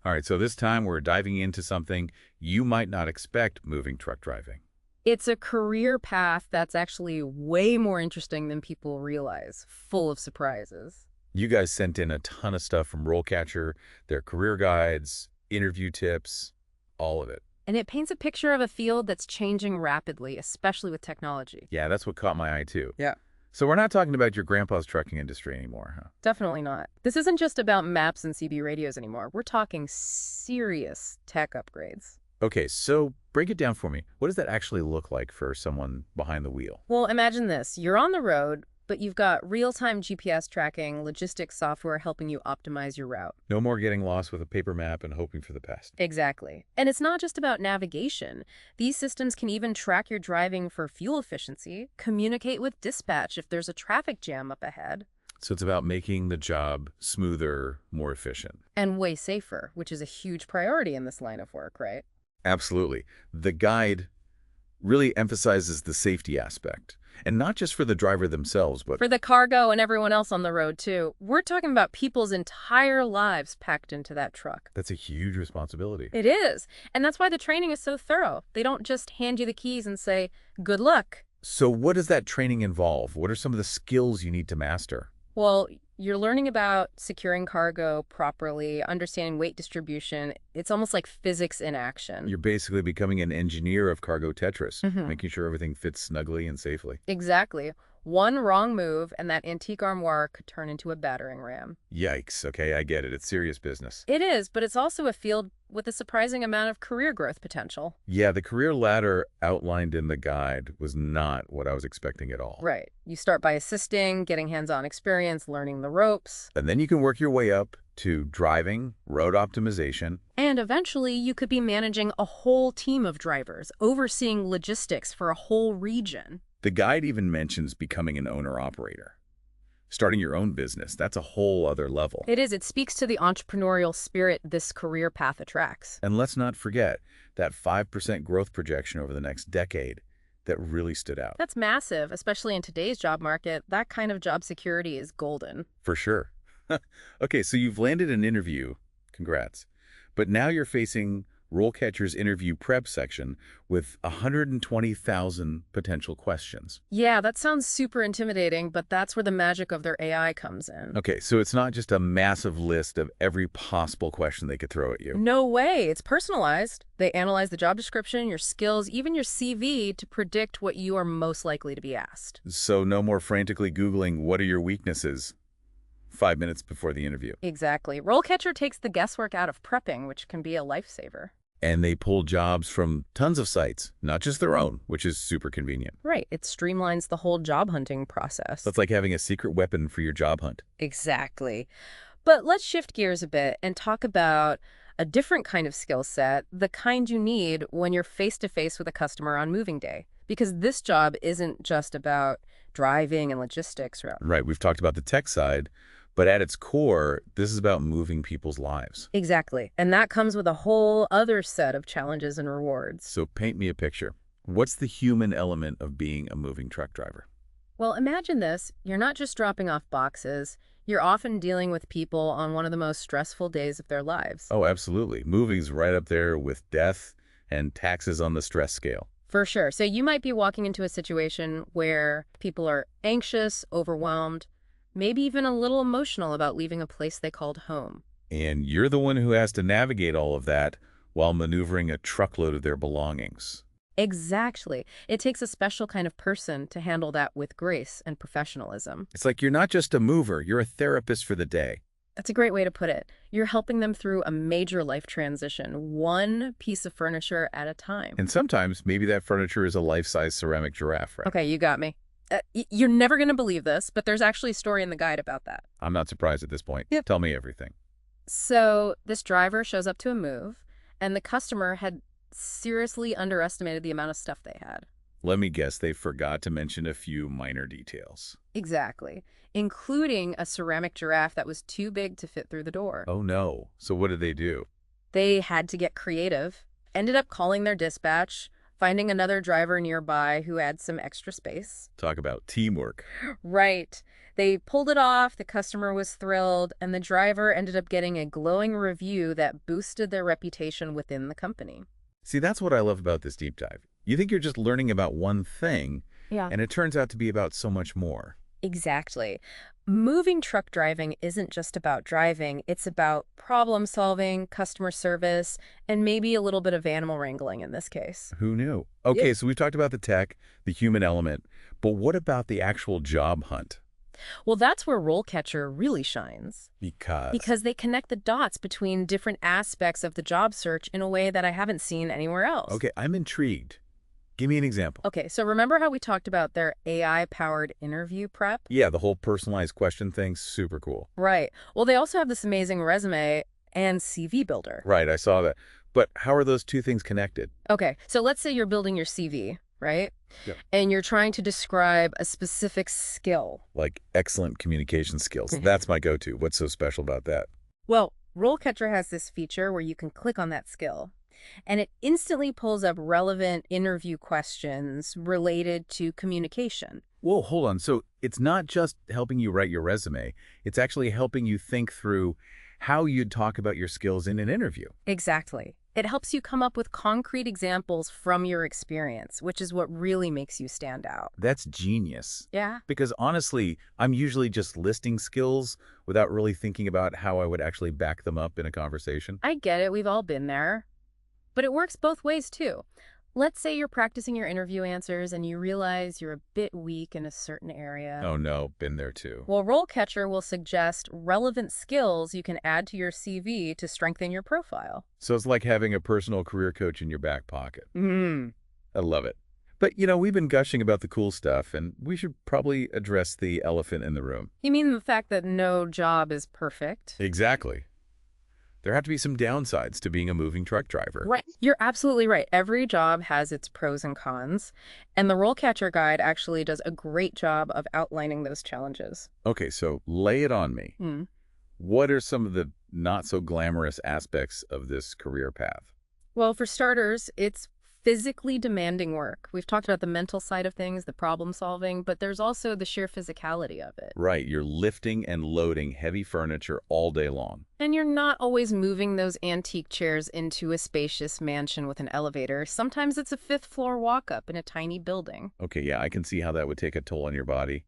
All right, so this time we're diving into something you might not expect moving truck driving. It's a career path that's actually way more interesting than people realize, full of surprises. You guys sent in a ton of stuff from RoleCatcher, their career guides, interview tips, all of it. And it paints a picture of a field that's changing rapidly, especially with technology. Yeah, that's what caught my eye too. Yeah. So we're not talking about your grandpa's trucking industry anymore, huh? Definitely not. This isn't just about maps and CB radios anymore. We're talking serious tech upgrades. Okay, so break it down for me. What does that actually look like for someone behind the wheel? Well, imagine this. You're on the road, but you've got real-time GPS tracking, logistics software helping you optimize your route. No more getting lost with a paper map and hoping for the best. Exactly. And it's not just about navigation. These systems can even track your driving for fuel efficiency, communicate with dispatch if there's a traffic jam up ahead, So it's about making the job smoother, more efficient. and way safer, which is a huge priority in this line of work, right? Absolutely. The guide really emphasizes the safety aspect. And not just for the driver themselves, but For the cargo and everyone else on the road, too. We're talking about people's entire lives packed into that truck. that's a huge responsibility. It is. And that's why the training is so thorough. They don't just hand you the keys and say, good luck. So what does that training involve? What are some of the skills you need to master? Well, you're learning about securing cargo properly, understanding weight distribution. It's almost like physics in action. You're basically becoming an engineer of cargo Tetris, Mhm. making sure everything fits snugly and safely. Exactly. One wrong move and that antique armoire could turn into a battering ram. Yikes. Okay, I get it. It's serious business. It is, but it's also a field with a surprising amount of career growth potential. Yeah, the career ladder outlined in the guide was not what I was expecting at all. Right. You start by assisting, getting hands-on experience, learning the ropes, And then you can work your way up to driving, road optimization. and eventually you could be managing a whole team of drivers, overseeing logistics for a whole region. The guide even mentions becoming an owner-operator. Starting your own business, that's a whole other level. It is. It speaks to the entrepreneurial spirit this career path attracts. And let's not forget that 5% growth projection over the next decade that really stood out. That's massive, especially in today's job market. That kind of job security is golden. For sure. Okay, so you've landed an interview. Congrats. But now you're facing RoleCatcher's interview prep section with 120,000 potential questions. Yeah, that sounds super intimidating, but that's where the magic of their AI comes in. Okay, so it's not just a massive list of every possible question they could throw at you. No way. It's personalized. They analyze the job description, your skills, even your CV to predict what you are most likely to be asked. So no more frantically Googling, what are your weaknesses? 5 minutes before the interview. Exactly. RoleCatcher takes the guesswork out of prepping, which can be a lifesaver. And they pull jobs from tons of sites, not just their own, which is super convenient. Right. It streamlines the whole job hunting process. That's like having a secret weapon for your job hunt. Exactly. But let's shift gears a bit and talk about a different kind of skill set, the kind you need when you're face-to-face with a customer on moving day. Because this job isn't just about driving and logistics. Right, we've talked about the tech side, but at its core, this is about moving people's lives. Exactly. And that comes with a whole other set of challenges and rewards. So paint me a picture. What's the human element of being a moving truck driver? Well, imagine this. You're not just dropping off boxes. You're often dealing with people on one of the most stressful days of their lives. Oh, absolutely. Moving's right up there with death and taxes on the stress scale. For sure. So you might be walking into a situation where people are anxious, overwhelmed, maybe even a little emotional about leaving a place they called home. And you're the one who has to navigate all of that while maneuvering a truckload of their belongings. Exactly. It takes a special kind of person to handle that with grace and professionalism. It's like you're not just a mover, you're a therapist for the day. That's a great way to put it. You're helping them through a major life transition, one piece of furniture at a time. And sometimes maybe that furniture is a life-size ceramic giraffe, right? Okay, you got me. You're never going to believe this, but there's actually a story in the guide about that. I'm not surprised at this point. Yep. Tell me everything. So this driver shows up to a move, and the customer had seriously underestimated the amount of stuff they had. Let me guess, they forgot to mention a few minor details. Exactly. Including a ceramic giraffe that was too big to fit through the door. Oh no. So what did they do? They had to get creative, ended up calling their dispatch, Finding another driver nearby who adds some extra space. Talk about teamwork. Right. They pulled it off, the customer was thrilled, and the driver ended up getting a glowing review that boosted their reputation within the company. See, that's what I love about this deep dive. You think you're just learning about one thing, Yeah. and it turns out to be about so much more. Exactly. Moving truck driving isn't just about driving, it's about problem solving, customer service, and maybe a little bit of animal wrangling in this case. Who knew? Yeah. Okay, so we've talked about the tech, the human element, but what about the actual job hunt? Well, that's where RoleCatcher really shines. Because, Because they connect the dots between different aspects of the job search in a way that I haven't seen anywhere else. okay, I'm intrigued. Give me an example. Okay, so remember how we talked about their AI-powered interview prep? Yeah, the whole personalized question thing, super cool. Right. Well, they also have this amazing resume and CV builder. Right, I saw that. But how are those two things connected? Okay, so let's say you're building your CV, right? Yep. And you're trying to describe a specific skill. Like excellent communication skills. That's my go-to. What's so special about that? Well, RoleCatcher has this feature where you can click on that skill, and it instantly pulls up relevant interview questions related to communication. Whoa, hold on. So it's not just helping you write your resume. It's actually helping you think through how you'd talk about your skills in an interview. Exactly. It helps you come up with concrete examples from your experience, which is what really makes you stand out. That's genius. Yeah. Because honestly, I'm usually just listing skills without really thinking about how I would actually back them up in a conversation. I get it. We've all been there. But it works both ways, too. Let's say you're practicing your interview answers and you realize you're a bit weak in a certain area. Oh no, been there too. Well, RoleCatcher will suggest relevant skills you can add to your CV to strengthen your profile. So it's like having a personal career coach in your back pocket. Mm. I love it. But, we've been gushing about the cool stuff, and we should probably address the elephant in the room. You mean the fact that no job is perfect? Exactly. There have to be some downsides to being a moving truck driver. Right. You're absolutely right. Every job has its pros and cons, and the RoleCatcher Guide actually does a great job of outlining those challenges. Okay, so lay it on me. Hmm. What are some of the not-so-glamorous aspects of this career path? Well, for starters, it's physically demanding work. We've talked about the mental side of things, the problem solving, but there's also the sheer physicality of it. Right, you're lifting and loading heavy furniture all day long. And you're not always moving those antique chairs into a spacious mansion with an elevator. Sometimes it's a fifth-floor walk-up in a tiny building. Okay, yeah, I can see how that would take a toll on your body.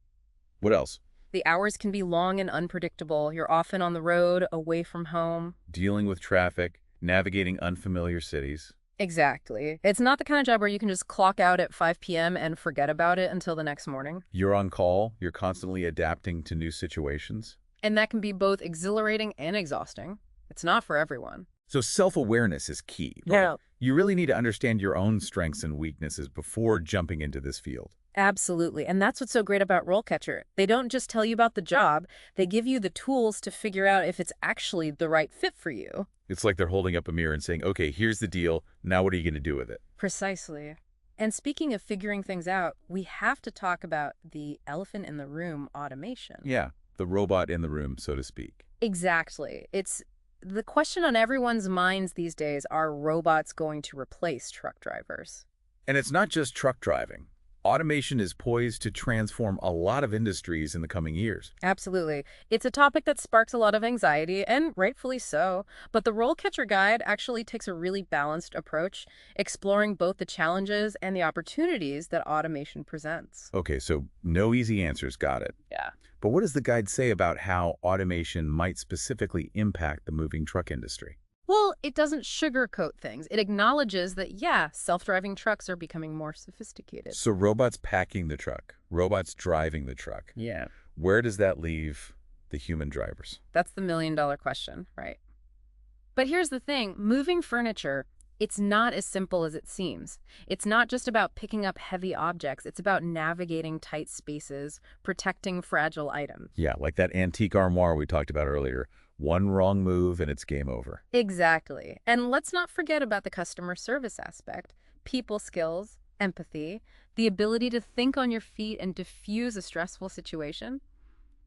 What else? The hours can be long and unpredictable. You're often on the road, away from home. Dealing with traffic, navigating unfamiliar cities. Exactly. It's not the kind of job where you can just clock out at 5 p.m. and forget about it until the next morning. You're on call, you're constantly adapting to new situations. And that can be both exhilarating and exhausting. It's not for everyone. So self-awareness is key. Yeah. You really need to understand your own strengths and weaknesses before jumping into this field. Absolutely. And that's what's so great about RoleCatcher. They don't just tell you about the job, they give you the tools to figure out if it's actually the right fit for you. It's like they're holding up a mirror and saying, okay, here's the deal. Now what are you going to do with it? Precisely. And speaking of figuring things out, we have to talk about the elephant in the room, automation. Yeah, the robot in the room, so to speak. Exactly. It's the question on everyone's minds these days, are robots going to replace truck drivers? And it's not just truck driving. Automation is poised to transform a lot of industries in the coming years. Absolutely. It's a topic that sparks a lot of anxiety, and rightfully so. But the RoleCatcher Guide actually takes a really balanced approach, exploring both the challenges and the opportunities that automation presents. Okay, so no easy answers, got it. Yeah. But what does the guide say about how automation might specifically impact the moving truck industry? Well, it doesn't sugarcoat things. It acknowledges that, yeah, self-driving trucks are becoming more sophisticated. So robots packing the truck, robots driving the truck. Yeah. Where does that leave the human drivers? That's the million-dollar question, right? But here's the thing. Moving furniture, it's not as simple as it seems. It's not just about picking up heavy objects. It's about navigating tight spaces, protecting fragile items. Yeah, like that antique armoire we talked about earlier. One wrong move and it's game over. Exactly. And let's not forget about the customer service aspect. People skills, empathy, the ability to think on your feet and diffuse a stressful situation.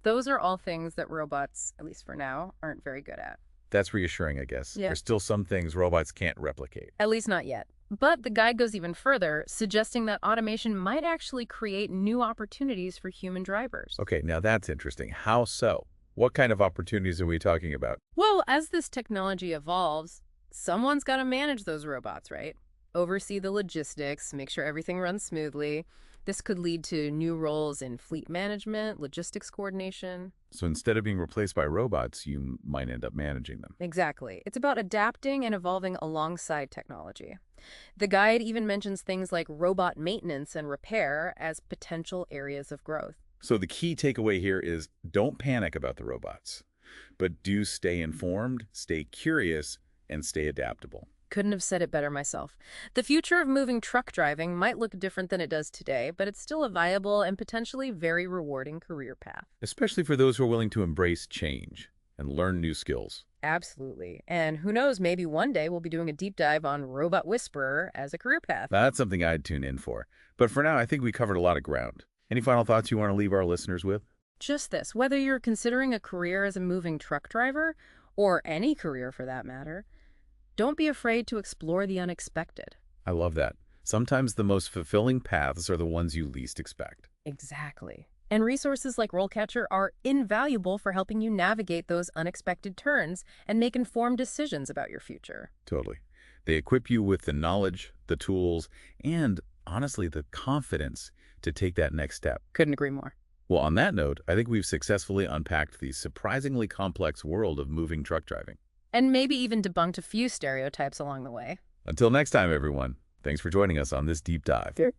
Those are all things that robots, at least for now, aren't very good at. That's reassuring, I guess. Yeah. There's still some things robots can't replicate. At least not yet. But the guide goes even further, suggesting that automation might actually create new opportunities for human drivers. Okay, now that's interesting. How so? What kind of opportunities are we talking about? Well, as this technology evolves, someone's got to manage those robots, right? Oversee the logistics, make sure everything runs smoothly. This could lead to new roles in fleet management, logistics coordination. So instead of being replaced by robots, you might end up managing them. Exactly. It's about adapting and evolving alongside technology. The guide even mentions things like robot maintenance and repair as potential areas of growth. So the key takeaway here is don't panic about the robots, but do stay informed, stay curious, and stay adaptable. Couldn't have said it better myself. The future of moving truck driving might look different than it does today, but it's still a viable and potentially very rewarding career path. Especially for those who are willing to embrace change and learn new skills. Absolutely. And who knows, maybe one day we'll be doing a deep dive on Robot Whisperer as a career path. That's something I'd tune in for. But for now, I think we covered a lot of ground. Any final thoughts you want to leave our listeners with? Just this, whether you're considering a career as a moving truck driver, or any career for that matter, don't be afraid to explore the unexpected. I love that. Sometimes the most fulfilling paths are the ones you least expect. Exactly. And resources like RoleCatcher are invaluable for helping you navigate those unexpected turns and make informed decisions about your future. Totally. They equip you with the knowledge, the tools, and honestly, the confidence to take that next step. Couldn't agree more. Well, on that note, I think we've successfully unpacked the surprisingly complex world of moving truck driving. And maybe even debunked a few stereotypes along the way. Until next time, everyone, thanks for joining us on this deep dive. Sure.